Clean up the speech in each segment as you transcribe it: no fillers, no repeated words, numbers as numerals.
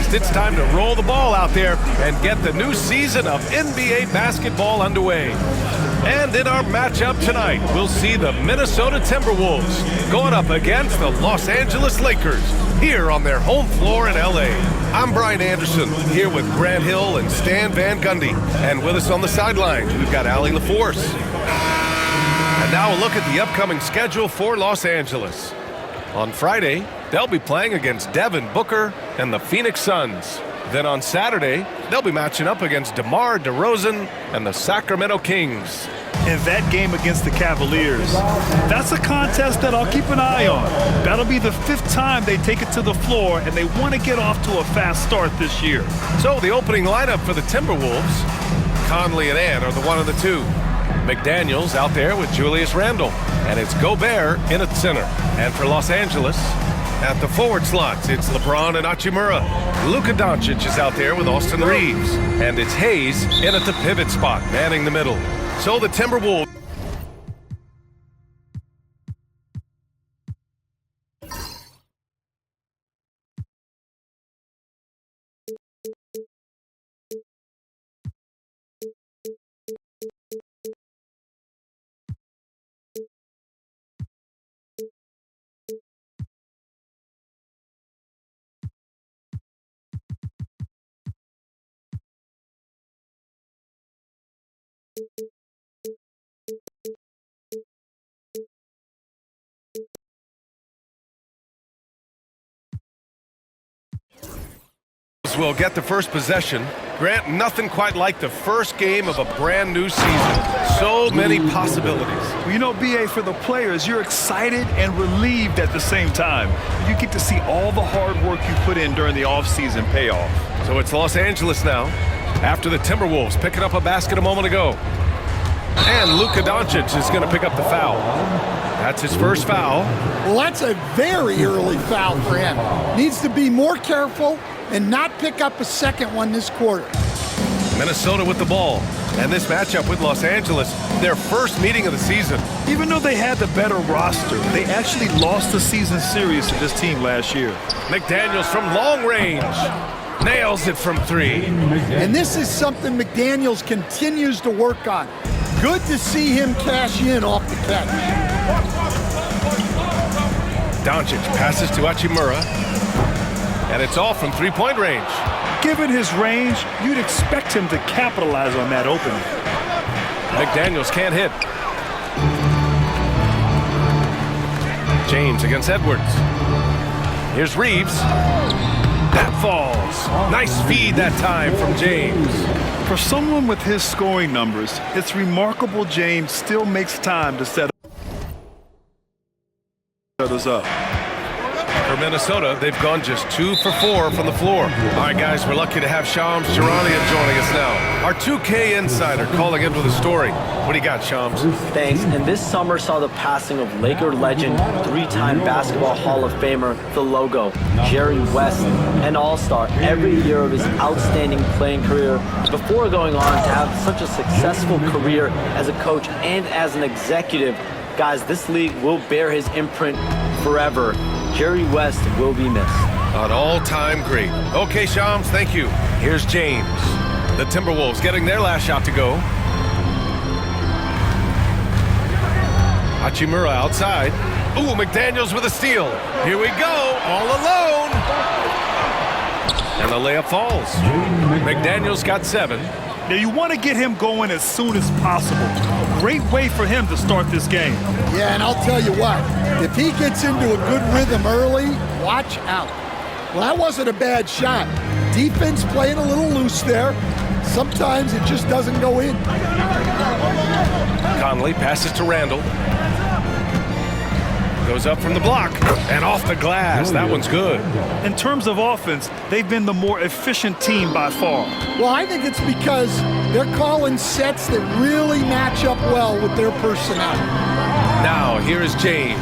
West, it's time to roll the ball out there and get the new season of NBA basketball underway. And in our matchup tonight, we'll see the Minnesota Timberwolves going up against the Los Angeles Lakers here on their home floor in LA. I'm Brian Anderson, here with Grant Hill and Stan Van Gundy. And with us on the sidelines, we've got Allie LaForce. And now a look at the upcoming schedule for Los Angeles. On Friday, they'll be playing against Devin Booker and the Phoenix Suns. Then on Saturday, they'll be matching up against DeMar DeRozan and the Sacramento Kings. In that game against the Cavaliers, that's a contest that I'll keep an eye on. That'll be the 5th time they take it to the floor, and they want to get off to a fast start this year. So the opening lineup for the Timberwolves, Conley and Ann are the 1 and the 2. McDaniels out there with Julius Randle, and it's Gobert in at center. And for Los Angeles, at the forward slots, it's LeBron and Hachimura. Luka Doncic is out there with Austin Reeves, and it's Hayes in at the pivot spot, manning the middle. So the Timberwolves will get the first possession. Grant, nothing quite like the first game of a brand new season. So many possibilities. Well, you know, B.A., for the players, you're excited and relieved at the same time. You get to see all the hard work you put in during the offseason pay off. So it's Los Angeles now, after the Timberwolves picking up a basket a moment ago. And Luka Doncic is going to pick up the foul. That's his first foul. Well, that's a very early foul for him. Needs to be more careful and not pick up a second one this quarter. Minnesota with the ball. And this matchup with Los Angeles, their first meeting of the season. Even though they had the better roster, they actually lost the season series to this team last year. McDaniels from long range. Nails it from 3. And this is something McDaniels continues to work on. Good to see him cash in off the catch. Doncic passes to Hachimura. And it's off from 3-point range. Given his range, you'd expect him to capitalize on that opening. McDaniels can't hit. James against Edwards. Here's Reeves. That falls. Nice feed that time from James. For someone with his scoring numbers, it's remarkable James still makes time to set others up. For Minnesota, they've gone just 2 for 4 from the floor. All right, guys, we're lucky to have Shams Charania joining us now. Our 2K insider calling in with a story. What do you got, Shams? Thanks. And this summer saw the passing of Laker legend, 3-time Basketball Hall of Famer, the logo, Jerry West, an all-star every year of his outstanding playing career before going on to have such a successful career as a coach and as an executive. Guys, this league will bear his imprint forever. Jerry West will be missed. An all-time great. Okay, Shams, thank you. Here's James. The Timberwolves getting their last shot to go. Hachimura outside. Ooh, McDaniels with a steal. Here we go, all alone. And the layup falls. McDaniels got 7. Now, you want to get him going as soon as possible. Great way for him to start this game. Yeah, and I'll tell you what, if he gets into a good rhythm early, watch out. Well, that wasn't a bad shot. Defense playing a little loose there. Sometimes it just doesn't go in. Conley passes to Randle. Goes up from the block and off the glass. That one's good. In terms of offense, they've been the more efficient team by far. Well, I think it's because they're calling sets that really match up well with their personnel. Now, here is James.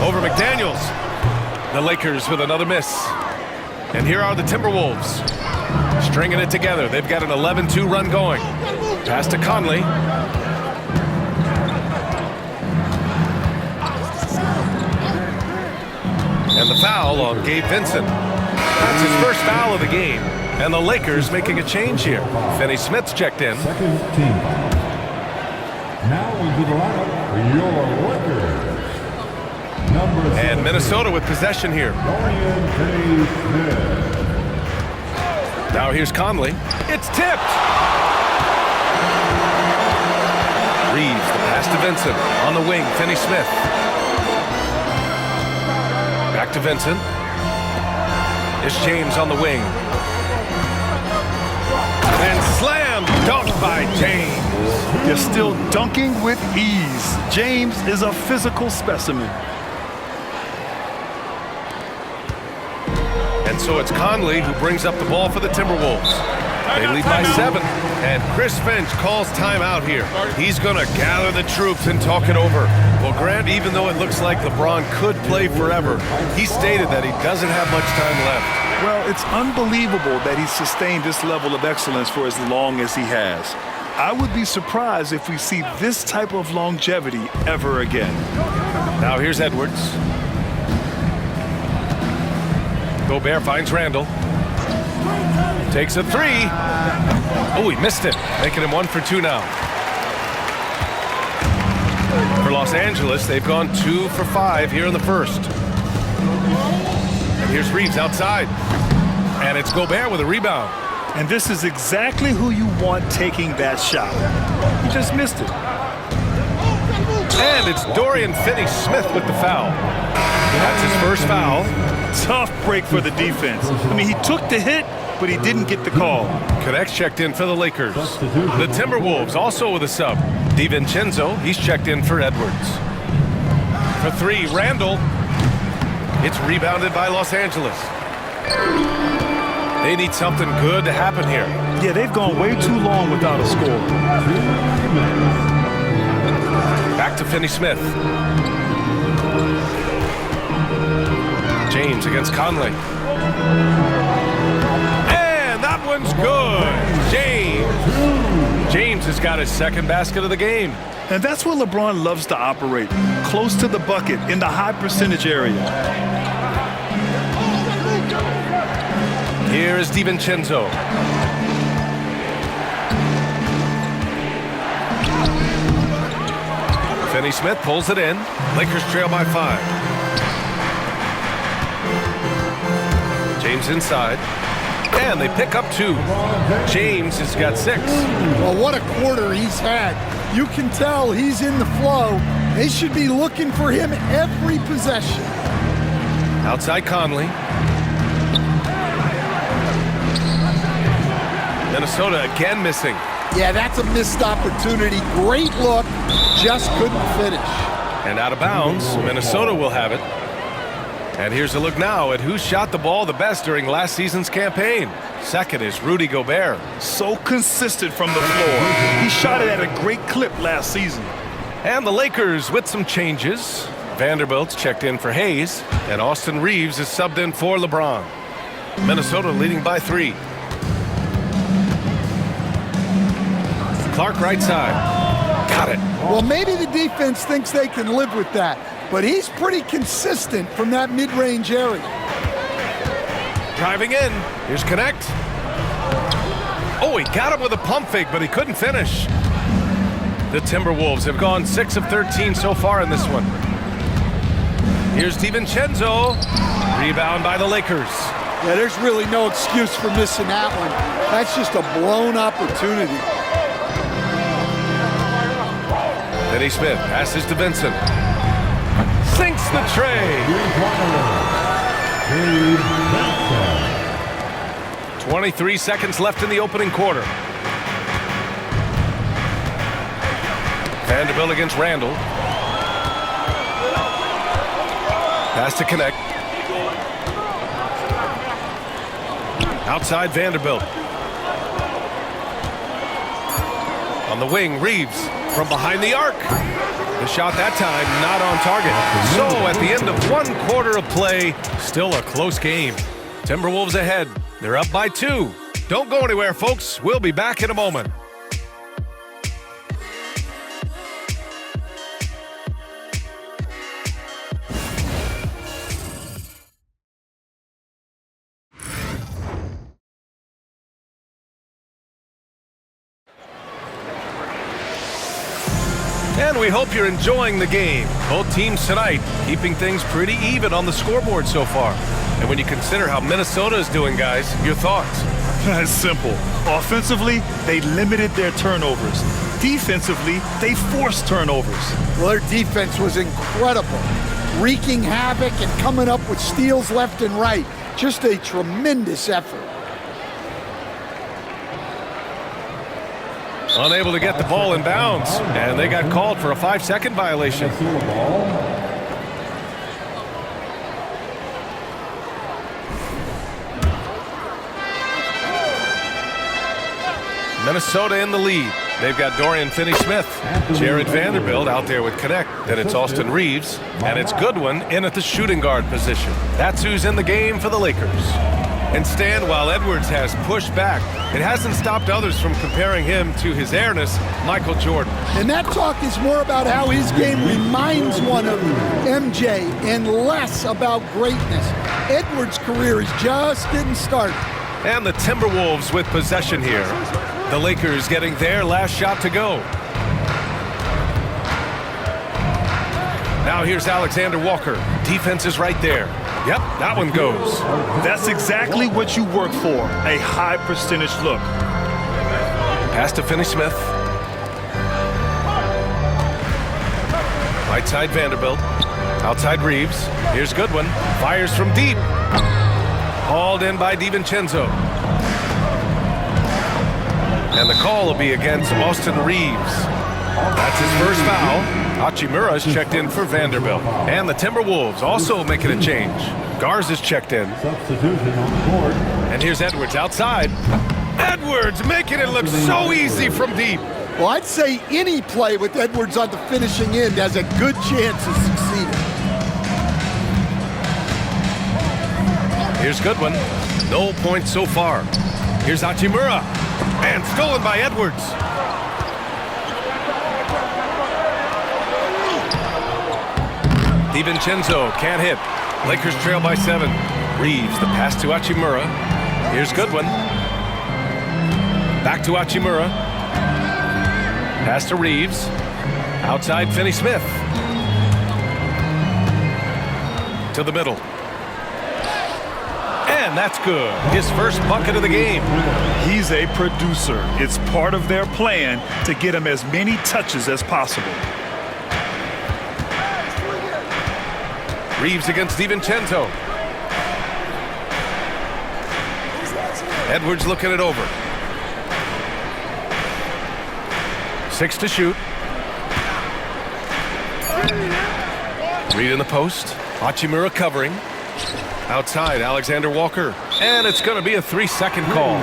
Over McDaniels. The Lakers with another miss. And here are the Timberwolves. Stringing it together. They've got an 11-2 run going. Pass to Conley. foul on Gabe Vincent. That's his first foul of the game. And the Lakers making a change here. Finney Smith's checked in. Second team. Now into the lineup for your Lakers. Number And 7, Minnesota with possession here. Dorian Finney-Smith. Now here's Conley. It's tipped. Reeves, the pass to Vincent. On the wing, Finney Smith. Back to Vincent. It's James on the wing. And slam dunk by James. They're still dunking with ease. James is a physical specimen. And so it's Conley who brings up the ball for the Timberwolves. They lead by 7. And Chris Finch calls timeout here. He's going to gather the troops and talk it over. Well, Grant, even though it looks like LeBron could play forever, he stated that he doesn't have much time left. Well, it's unbelievable that he's sustained this level of excellence for as long as he has. I would be surprised if we see this type of longevity ever again. Now here's Edwards. Gobert finds Randall. Takes a 3. Oh, he missed it. Making him 1 for 2 now. For Los Angeles, they've gone 2 for 5 here in the first. And here's Reeves outside. And it's Gobert with a rebound. And this is exactly who you want taking that shot. He just missed it. And it's Dorian Finney-Smith with the foul. That's his first foul. Tough break for the defense. I mean, he took the hit, but he didn't get the call. Connects checked in for the Lakers. The Timberwolves also with a sub. DiVincenzo, he's checked in for Edwards. For 3, Randall. It's rebounded by Los Angeles. They need something good to happen here. Yeah, they've gone way too long without a score. Back to Finney-Smith. James against Conley. And that one's good. James has got his second basket of the game. And that's where LeBron loves to operate, close to the bucket in the high percentage area. Here is DiVincenzo. Finney-Smith pulls it in. Lakers trail by 5. James inside. And they pick up 2. James has got 6. Well, what a quarter he's had. You can tell he's in the flow. They should be looking for him every possession. Outside Conley. Minnesota again missing. Yeah, that's a missed opportunity. Great look, just couldn't finish. And out of bounds, Minnesota will have it. And here's a look now at who shot the ball the best during last season's campaign. Second is Rudy Gobert. So consistent from the floor. He shot it at a great clip last season. And the Lakers with some changes. Vanderbilt's checked in for Hayes, and Austin Reeves is subbed in for LeBron. Minnesota leading by 3. Clark right side. Got it. Well, maybe the defense thinks they can live with that, but he's pretty consistent from that mid-range area. Driving in. Here's Connect. Oh, he got him with a pump fake, but he couldn't finish. The Timberwolves have gone 6 of 13 so far in this one. Here's DiVincenzo. Rebound by the Lakers. Yeah, there's really no excuse for missing that one. That's just a blown opportunity. Finney-Smith passes to Vincent. Sinks the tray. 23 seconds left in the opening quarter. Vanderbilt against Randall. Pass to Connect. Outside Vanderbilt. On the wing, Reeves from behind the arc. The shot that time not on target. So at the end of 1 quarter of play, still a close game. Timberwolves ahead. They're up by 2. Don't go anywhere, folks. We'll be back in a moment. And we hope you're enjoying the game. Both teams tonight keeping things pretty even on the scoreboard so far. And when you consider how Minnesota is doing, guys, your thoughts? It's simple. Offensively, they limited their turnovers. Defensively, they forced turnovers. Well, their defense was incredible, wreaking havoc and coming up with steals left and right. Just a tremendous effort. Unable to get the ball in bounds, and they got called for a 5-second violation. Minnesota in the lead. They've got Dorian Finney-Smith, Jared Vanderbilt out there with Connect. Then it's Austin Reeves, and it's Goodwin in at the shooting guard position. That's who's in the game for the Lakers. And Stan, while Edwards has pushed back, it hasn't stopped others from comparing him to his heiress, Michael Jordan. And that talk is more about how his game reminds one of MJ and less about greatness. Edwards' career is just getting started. And the Timberwolves with possession here. The Lakers getting their last shot to go. Now here's Alexander Walker. Defense is right there. Yep, that one goes. That's exactly what you work for, a high percentage look. Pass to Finney-Smith. Right side Vanderbilt. Outside Reeves. Here's Goodwin. Fires from deep. Hauled in by DiVincenzo. And the call will be against Austin Reeves. That's his first foul. Hachimura is checked in for Vanderbilt. And the Timberwolves also making a change. Garza's checked in. Substitution on the board. And here's Edwards outside. Edwards making it look so easy from deep. Well, I'd say any play with Edwards on the finishing end has a good chance of succeeding. Here's Goodwin. No points so far. Here's Hachimura. And stolen by Edwards. DiVincenzo can't hit. Lakers trail by 7. Reeves, the pass to Hachimura. Here's Goodwin. Back to Hachimura. Pass to Reeves. Outside Finney-Smith. To the middle. And that's good. His first bucket of the game. He's a producer. It's part of their plan to get him as many touches as possible. Reeves against DiVincenzo. Edwards looking it over. 6 to shoot. Reed in the post. Hachimura covering. Outside, Alexander Walker. And it's going to be a 3-second call.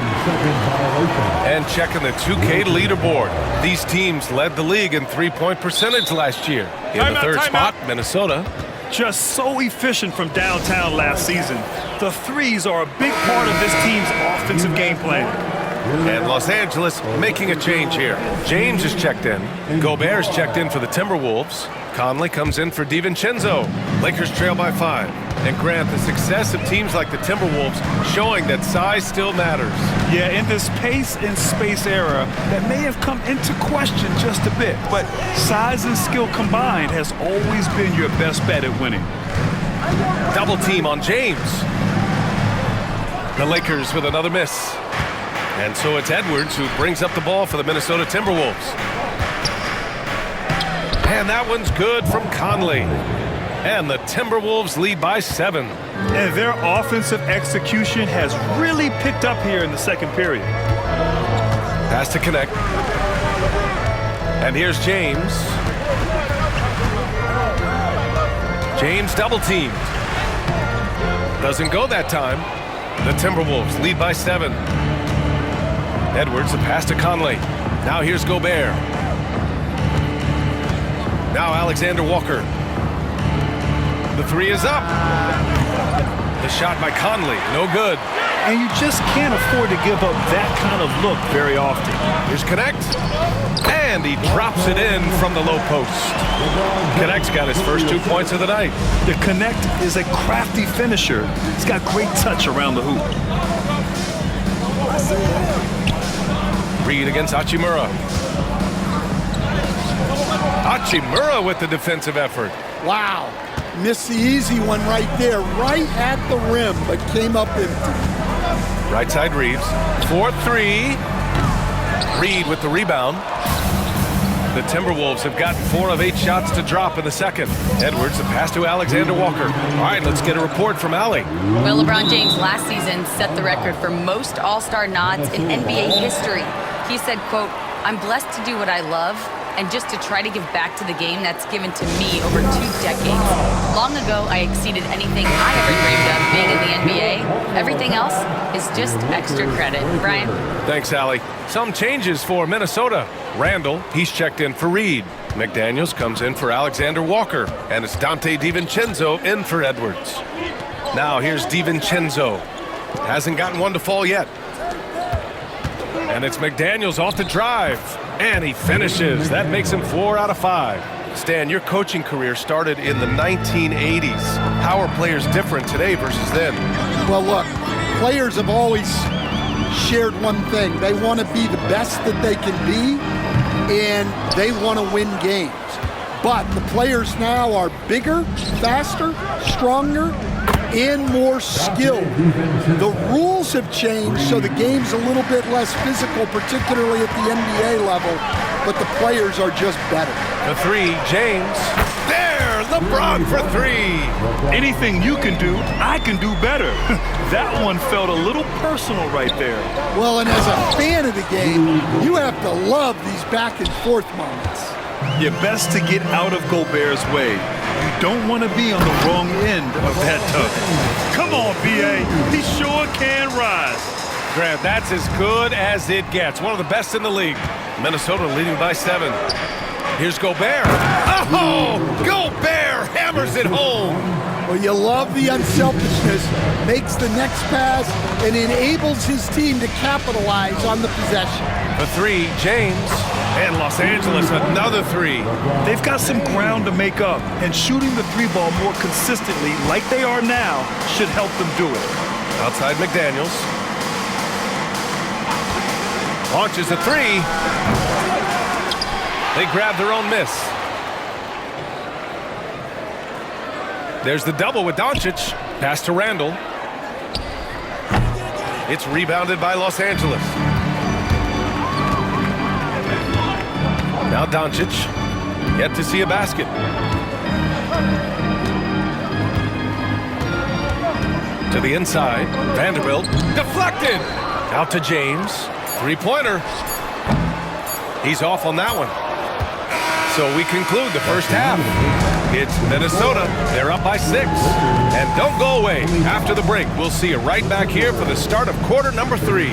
And checking the 2K leaderboard. These teams led the league in three-point percentage last year. In the third spot, Minnesota. Just so efficient from downtown last season. The threes are a big part of this team's offensive game plan. And Los Angeles making a change here. James is checked in. Gobert's checked in for the Timberwolves. Conley comes in for DiVincenzo. Lakers trail by 5. And Grant, the success of teams like the Timberwolves showing that size still matters. Yeah, in this pace and space era, that may have come into question just a bit, but size and skill combined has always been your best bet at winning. Double team on James. The Lakers with another miss. And so it's Edwards who brings up the ball for the Minnesota Timberwolves. And that one's good from Conley. And the Timberwolves lead by 7. And their offensive execution has really picked up here in the second period. Pass to Connect. And here's James. James double teamed. Doesn't go that time. The Timberwolves lead by 7. Edwards, the pass to Conley. Now here's Gobert. Now Alexander Walker. The 3 is up. The shot by Conley, no good. And you just can't afford to give up that kind of look very often. Here's Connect. And he drops it in from the low post. Connect's got his first 2 points of the night. The Connect is a crafty finisher. He's got great touch around the hoop. Reed against Hachimura. Hachimura with the defensive effort. Wow. Missed the easy one right there, right at the rim, but came up empty. Right side Reeves. 4-3. Reed with the rebound. The Timberwolves have gotten 4 of 8 shots to drop in the second. Edwards, the pass to Alexander Walker. All right, let's get a report from Allie. Well, LeBron James last season set the record for most All-Star nods in NBA history. He said, quote, "I'm blessed to do what I love and just to try to give back to the game that's given to me over 2 decades. Long ago, I exceeded anything I ever dreamed of being in the NBA. Everything else is just extra credit." Brian? Thanks, Allie. Some changes for Minnesota. Randall, he's checked in for Reed. McDaniels comes in for Alexander Walker. And it's Dante DiVincenzo in for Edwards. Now here's DiVincenzo. Hasn't gotten one to fall yet. And it's McDaniels off the drive. And he finishes. That makes him 4 out of 5. Stan, your coaching career started in the 1980s. How are players different today versus then? Well, look, players have always shared one thing. They want to be the best that they can be, and they want to win games. But the players now are bigger, faster, stronger, and more skilled. The rules have changed, so the game's a little bit less physical, particularly at the NBA level, but the players are just better. The 3, James. There, LeBron for 3. Anything you can do, I can do better. That one felt a little personal right there. Well, and as a fan of the game, you have to love these back and forth moments. You're best to get out of Gobert's way. You don't want to be on the wrong end of that tug. Come on, B.A. He sure can rise. Grant, that's as good as it gets. One of the best in the league. Minnesota leading by 7. Here's Gobert. Oh, Gobert hammers it home. Well, you love the unselfishness, makes the next pass, and enables his team to capitalize on the possession. The 3, James. And Los Angeles, another 3. They've got some ground to make up, and shooting the 3-ball more consistently like they are now should help them do it. Outside McDaniels. Launches a 3. They grab their own miss. There's the double with Doncic. Pass to Randall. It's rebounded by Los Angeles. Now Doncic, yet to see a basket. To the inside, Vanderbilt, deflected. Out to James, 3-pointer. He's off on that one. So we conclude the first half. It's Minnesota, they're up by 6. And don't go away. After the break, we'll see you right back here for the start of quarter number 3.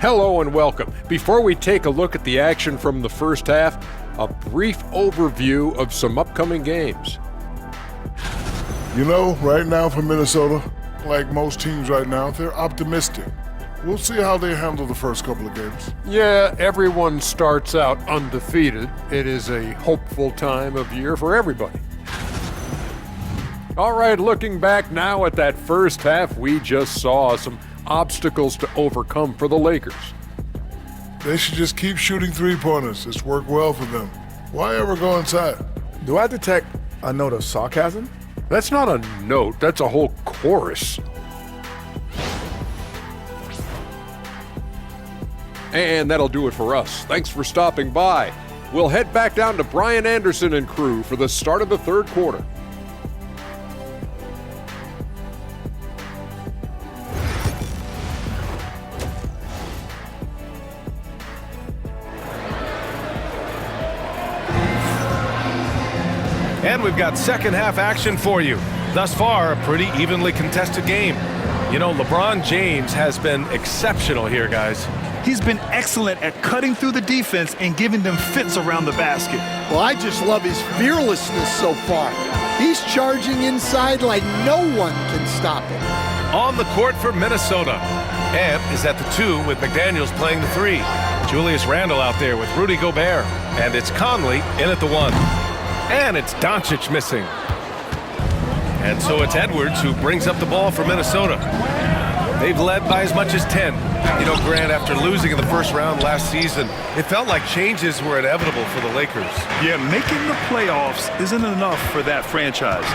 Hello and welcome. Before we take a look at the action from the first half, a brief overview of some upcoming games. You know, right now for Minnesota, like most teams right now, they're optimistic. We'll see how they handle the first couple of games. Yeah, everyone starts out undefeated. It is a hopeful time of year for everybody. All right, looking back now at that first half, we just saw some obstacles to overcome for the Lakers. They should just keep shooting 3-pointers. It's worked well for them. Why ever go inside? Do I detect a note of sarcasm? That's not a note, that's a whole chorus. And that'll do it for us. Thanks for stopping by. We'll head back down to Brian Anderson and crew for the start of the third quarter. And we've got second half action for you. Thus far, a pretty evenly contested game. You know, LeBron James has been exceptional here, guys. He's been excellent at cutting through the defense and giving them fits around the basket. Well, I just love his fearlessness so far. He's charging inside like no one can stop him. On the court for Minnesota, Ant is at the 2 with McDaniels playing the 3. Julius Randle out there with Rudy Gobert. And it's Conley in at the 1. And it's Doncic missing. And so it's Edwards who brings up the ball for Minnesota. They've led by as much as 10. You know, Grant, after losing in the first round last season, it felt like changes were inevitable for the Lakers. Yeah, making the playoffs isn't enough for that franchise.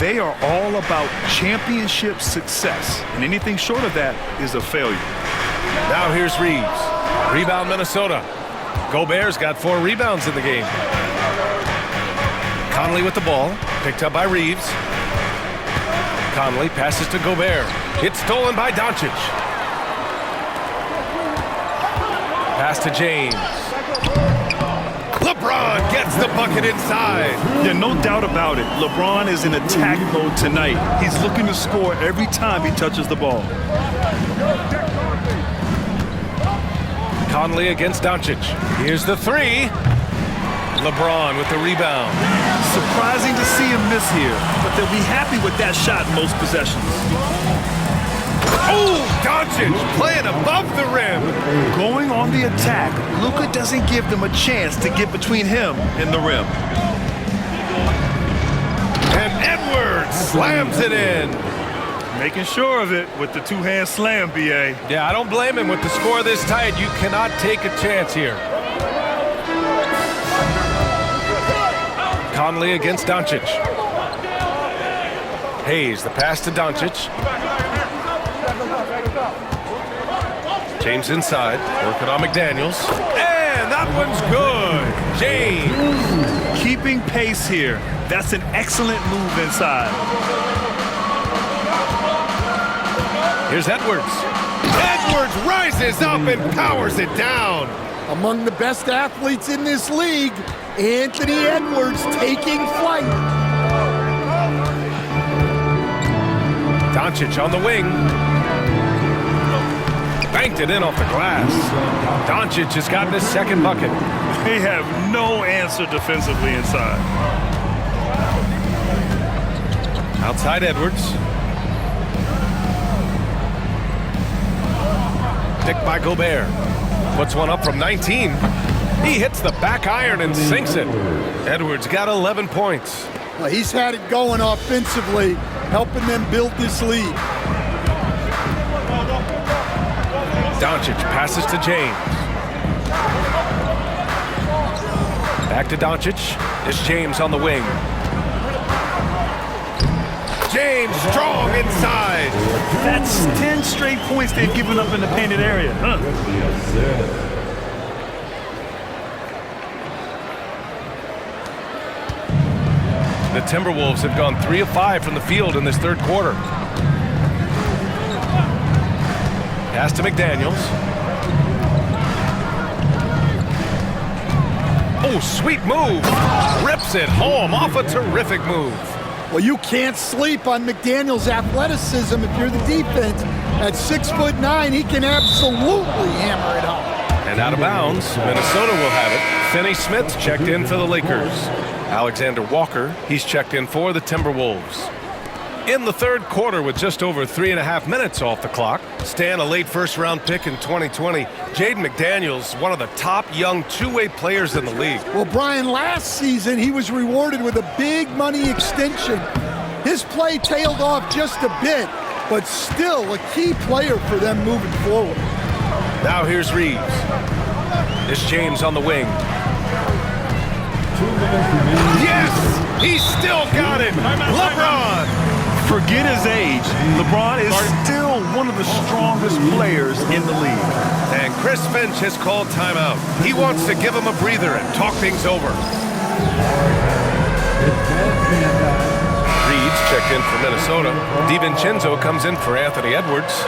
They are all about championship success, and anything short of that is a failure. Now here's Reeves. Rebound Minnesota. Gobert's got 4 rebounds in the game. Conley with the ball, picked up by Reeves. Conley passes to Gobert. It's stolen by Doncic. Pass to James. LeBron gets the bucket inside. Yeah, no doubt about it. LeBron is in attack mode tonight. He's looking to score every time he touches the ball. Conley against Doncic. Here's the 3. LeBron with the rebound. Surprising to see him miss here, but they'll be happy with that shot in most possessions. Oh, Doncic playing above the rim. Going on the attack, Luka doesn't give them a chance to get between him and the rim. And Edwards slams it in. Making sure of it with the two-hand slam, B.A. Yeah, I don't blame him. With the score this tight, you cannot take a chance here. Conley against Doncic. Hayes, the pass to Doncic. James inside, working on McDaniels. And that one's good. James. Keeping pace here. That's an excellent move inside. Here's Edwards. Edwards rises up and powers it down. Among the best athletes in this league, Anthony Edwards taking flight. Doncic on the wing. Banked it in off the glass. Doncic has gotten his second bucket. They have no answer defensively inside. Outside Edwards. Picked by Gobert. Puts one up from 19. He hits the back iron and sinks it. Edwards got 11 points. Well, he's had it going offensively, helping them build this lead. Doncic passes to James. Back to Doncic. It's James on the wing. James strong inside. That's 10 straight points they've given up in the painted area. The Timberwolves have gone 3 of 5 from the field in this third quarter. Pass to McDaniels. Oh, sweet move. Rips it home off a terrific move. Well, you can't sleep on McDaniels' athleticism if you're the defense. At 6'9", he can absolutely hammer it home. And out of bounds, Minnesota will have it. Finney Smith's checked in for the Lakers. Alexander Walker, he's checked in for the Timberwolves. In the third quarter with just over 3.5 minutes off the clock, Stan, a late first-round pick in 2020, Jaden McDaniels, one of the top young two-way players in the league. Well, Brian, last season he was rewarded with a big money extension. His play tailed off just a bit, but still a key player for them moving forward. Now here's Reeves. It's James on the wing. Yes! He's still got it! LeBron! Forget his age. LeBron is still one of the strongest players in the league. And Chris Finch has called timeout. He wants to give him a breather and talk things over. Reeves checked in for Minnesota. DiVincenzo comes in for Anthony Edwards.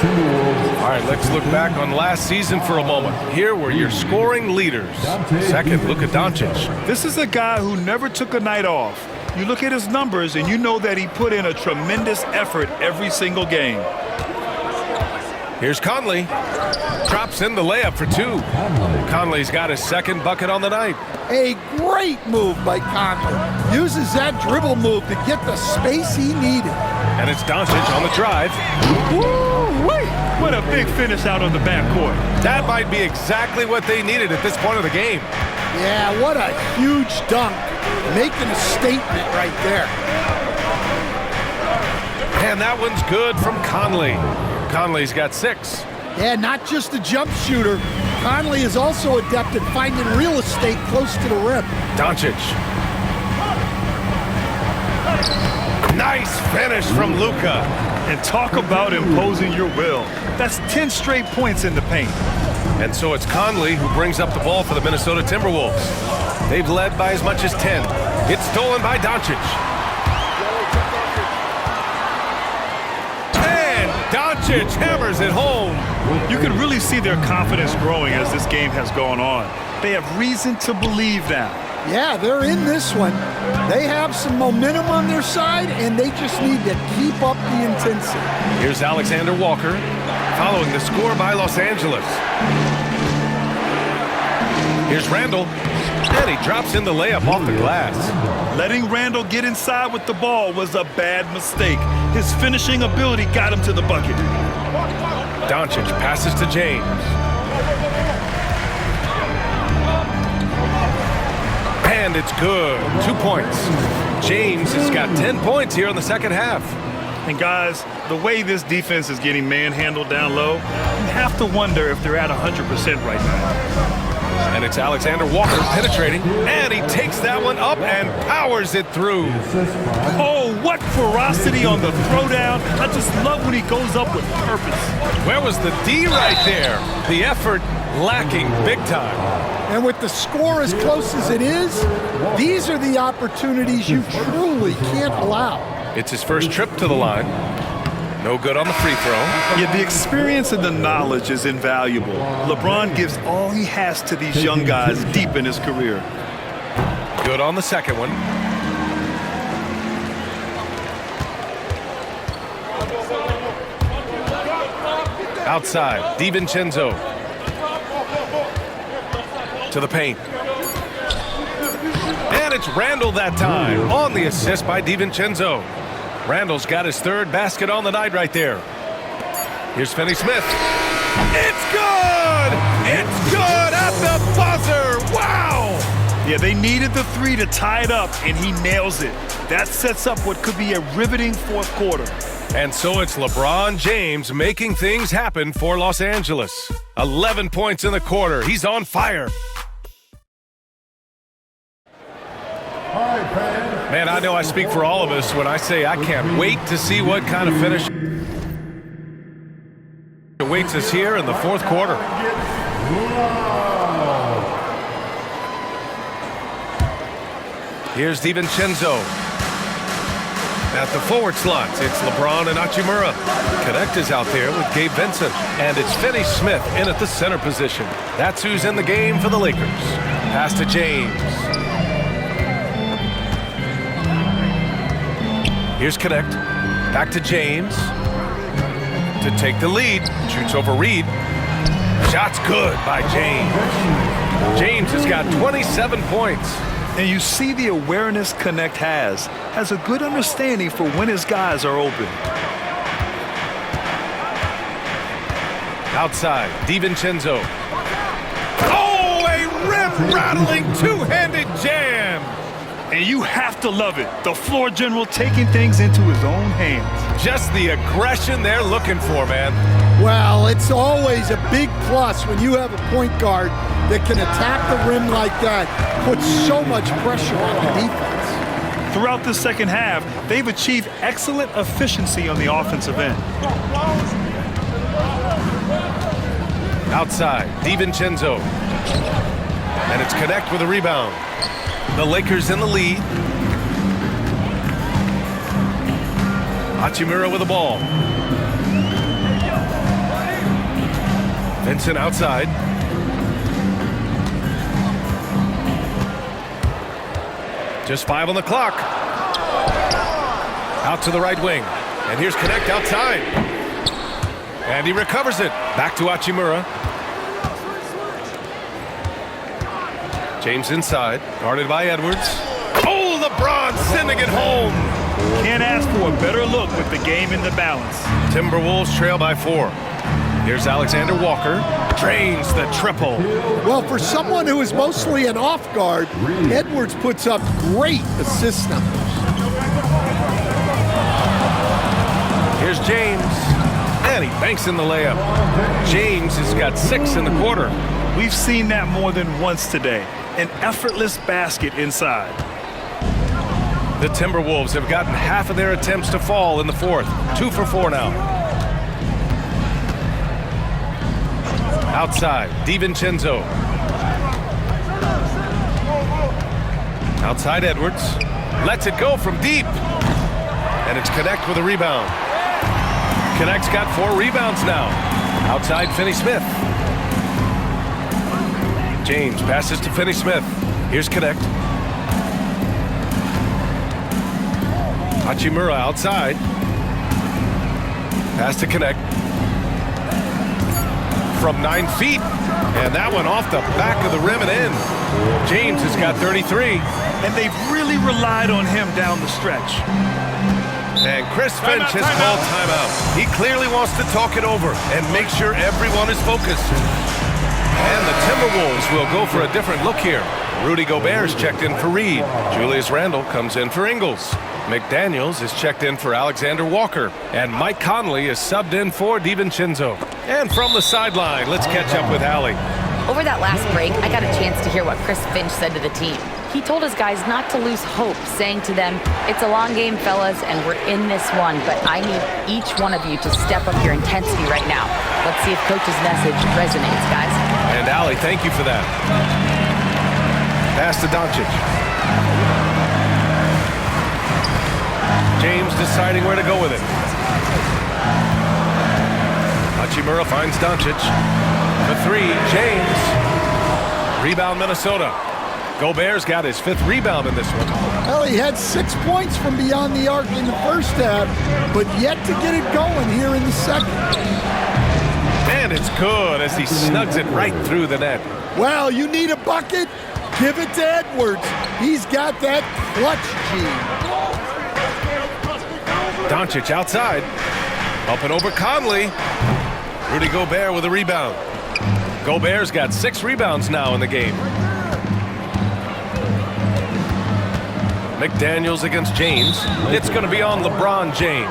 All right, let's look back on last season for a moment. Here were your scoring leaders. Second, Luka Doncic. This is a guy who never took a night off. You look at his numbers and you know that he put in a tremendous effort every single game. Here's Conley. Drops in the layup for 2. Conley's got his second bucket on the night. A great move by Conley. Uses that dribble move to get the space he needed. And it's Doncic on the drive. Woo-wee. What a big finish out on the backcourt. That might be exactly what they needed at this point of the game. Yeah, what a huge dunk. Making a statement right there. And that one's good from Conley. Conley's got 6. Yeah, not just a jump shooter. Conley is also adept at finding real estate close to the rim. Doncic. Nice finish from Luka. And talk about imposing your will. That's 10 straight points in the paint. And so it's Conley who brings up the ball for the Minnesota Timberwolves. They've led by as much as 10. It's stolen by Doncic. And Doncic hammers it home. You can really see their confidence growing as this game has gone on. They have reason to believe now. Yeah, they're in this one. They have some momentum on their side, and they just need to keep up the intensity. Here's Alexander Walker, following the score by Los Angeles. Here's Randall, and he drops in the layup off the glass. Letting Randall get inside with the ball was a bad mistake. His finishing ability got him to the bucket. Doncic passes to James. And it's good. 2 points. James has got 10 points here in the second half. And guys, the way this defense is getting manhandled down low, you have to wonder if they're at 100% right now. And it's Alexander Walker penetrating, and he takes that one up and powers it through. Oh, what ferocity on the throwdown. I just love when he goes up with purpose. Where was the D right there? The effort lacking big time. And with the score as close as it is, these are the opportunities you truly can't allow. It's his first trip to the line. No good on the free throw. Yeah, the experience and the knowledge is invaluable. LeBron gives all he has to these young guys deep in his career. Good on the second one. Outside, DiVincenzo. To the paint. And it's Randall that time on the assist by DiVincenzo. Randall's got his third basket on the night right there. Here's Finney-Smith. It's good! It's good at the buzzer! Wow! Yeah, they needed the three to tie it up, and he nails it. That sets up what could be a riveting fourth quarter. And so it's LeBron James making things happen for Los Angeles. 11 points in the quarter. He's on fire. Man, I know I speak for all of us when I say I can't wait to see what kind of finish awaits us here in the fourth quarter. Here's DiVincenzo. At the forward slots, it's LeBron and Hachimura. Connect is out there with Gabe Vincent. And it's Finney-Smith in at the center position. That's who's in the game for the Lakers. Pass to James. Here's Connect. Back to James. To take the lead. Shoots over Reed. Shot's good by James. James has got 27 points. And you see the awareness Connect has a good understanding for when his guys are open. Outside, DiVincenzo. Oh, a rim-rattling two-handed jam. And you have to love it. The floor general taking things into his own hands. Just the aggression they're looking for, man. Well, it's always a big plus when you have a point guard that can attack the rim like that, puts so much pressure on the defense. Throughout the second half, they've achieved excellent efficiency on the offensive end. Outside, DiVincenzo. And it's Connect with a rebound. The Lakers in the lead. Hachimura with the ball. Vincent outside. Just 5 on the clock. Out to the right wing. And here's Connect outside. And he recovers it. Back to Hachimura. James inside, guarded by Edwards. Oh, LeBron sending it home. Can't ask for a better look with the game in the balance. Timberwolves trail by 4. Here's Alexander Walker. Drains the triple. Well, for someone who is mostly an off guard, Edwards puts up great assist numbers. Here's James. And he banks in the layup. James has got 6 in the quarter. We've seen that more than once today. An effortless basket inside. The Timberwolves have gotten half of their attempts to fall in the fourth. 2 for 4 now. Outside, DiVincenzo. Outside Edwards. Lets it go from deep. And it's Connect with a rebound. Connect's got 4 rebounds now. Outside Finney-Smith. James passes to Finney-Smith. Here's Connect. Hachimura outside. Pass to Connect. From 9 feet. And that one off the back of the rim and in. James has got 33. And they've really relied on him down the stretch. And Chris Finch has called timeout. He clearly wants to talk it over and make sure everyone is focused. And the Timberwolves will go for a different look here. Rudy Gobert's checked in for Reed. Julius Randle comes in for Ingles. McDaniels is checked in for Alexander Walker. And Mike Conley is subbed in for DiVincenzo. And from the sideline, let's catch up with Allie. Over that last break, I got a chance to hear what Chris Finch said to the team. He told his guys not to lose hope, saying to them, it's a long game, fellas, and we're in this one, but I need each one of you to step up your intensity right now. Let's see if Coach's message resonates, guys. And Allie, thank you for that. Pass to Doncic. James deciding where to go with it. Hachimura finds Doncic. The 3, James. Rebound Minnesota. Gobert's got his 5th rebound in this one. Well, he had 6 points from beyond the arc in the first half, but yet to get it going here in the second. And it's good as he snugs it right through the net. Well, you need a bucket? Give it to Edwards. He's got that clutch gene. Doncic outside. Up and over Conley. Rudy Gobert with a rebound. Gobert's got 6 rebounds now in the game. McDaniels against James. It's going to be on LeBron James.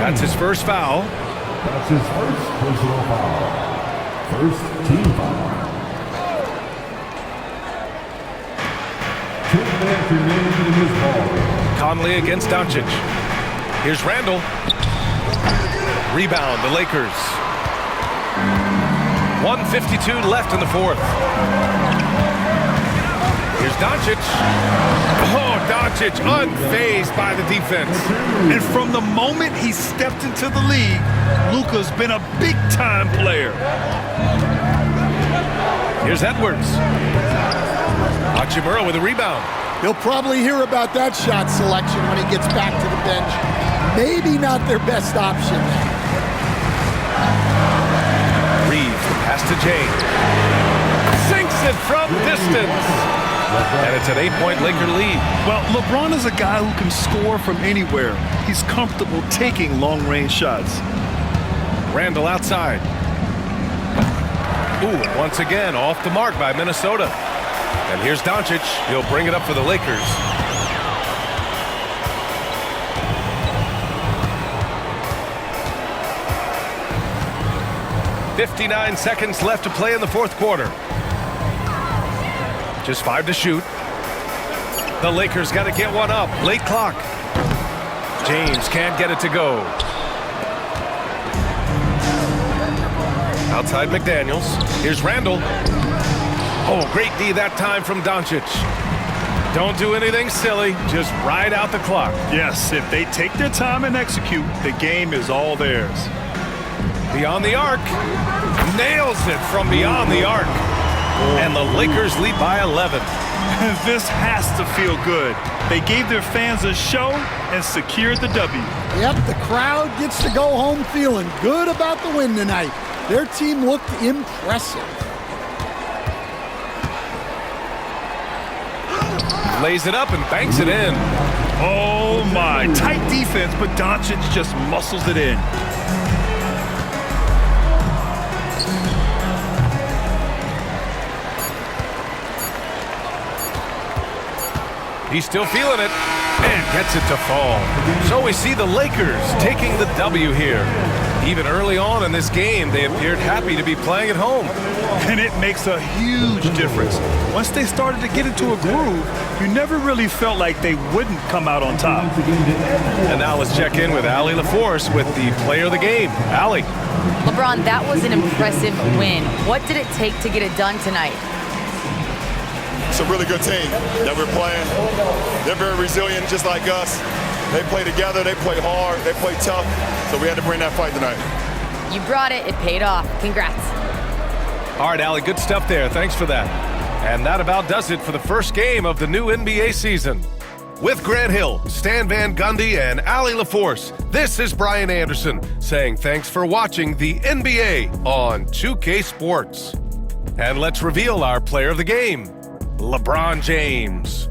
That's his first foul. That's his first personal foul. First team foul. 10 minutes remaining in this ball. Conley against Doncic. Here's Randle. Rebound, the Lakers. 1:52 left in the fourth. Here's Doncic. Oh, Doncic unfazed by the defense. And from the moment he stepped into the league, Luka's been a big-time player. Here's Edwards. Hachimura with a rebound. He'll probably hear about that shot selection when he gets back to the bench. Maybe not their best option. Reeves, the pass to James. Sinks it from distance. And it's an 8-point Laker lead. Well, LeBron is a guy who can score from anywhere. He's comfortable taking long-range shots. Randle outside. Ooh, once again, off the mark by Minnesota. And here's Doncic. He'll bring it up for the Lakers. .59 seconds left to play in the fourth quarter. Just 5 to shoot. The Lakers got to get one up. Late clock. James can't get it to go. Outside McDaniels. Here's Randle. Oh, great D that time from Doncic. Don't do anything silly. Just ride out the clock. Yes, if they take their time and execute, the game is all theirs. Beyond the arc. Nails it from beyond the arc. And the Lakers lead by 11. This has to feel good. They gave their fans a show and secured the W. Yep, the crowd gets to go home feeling good about the win tonight. Their team looked impressive. Lays it up and banks it in. Oh my, tight defense, but Doncic just muscles it in. He's still feeling it and gets it to fall. So we see the Lakers taking the W here. Even early on in this game, they appeared happy to be playing at home. And it makes a huge difference. Once they started to get into a groove, you never really felt like they wouldn't come out on top. And now let's check in with Allie LaForce with the player of the game. Allie. LeBron, that was an impressive win. What did it take to get it done tonight? It's a really good team that we're playing. They're very resilient, just like us. They play together, they play hard, they play tough, so we had to bring that fight tonight. You brought it paid off. Congrats. All right, Allie, good stuff there. Thanks for that. And that about does it for the first game of the new NBA season. With Grant Hill, Stan Van Gundy, and Allie LaForce, this is Brian Anderson saying thanks for watching the NBA on 2K Sports. And let's reveal our player of the game, LeBron James.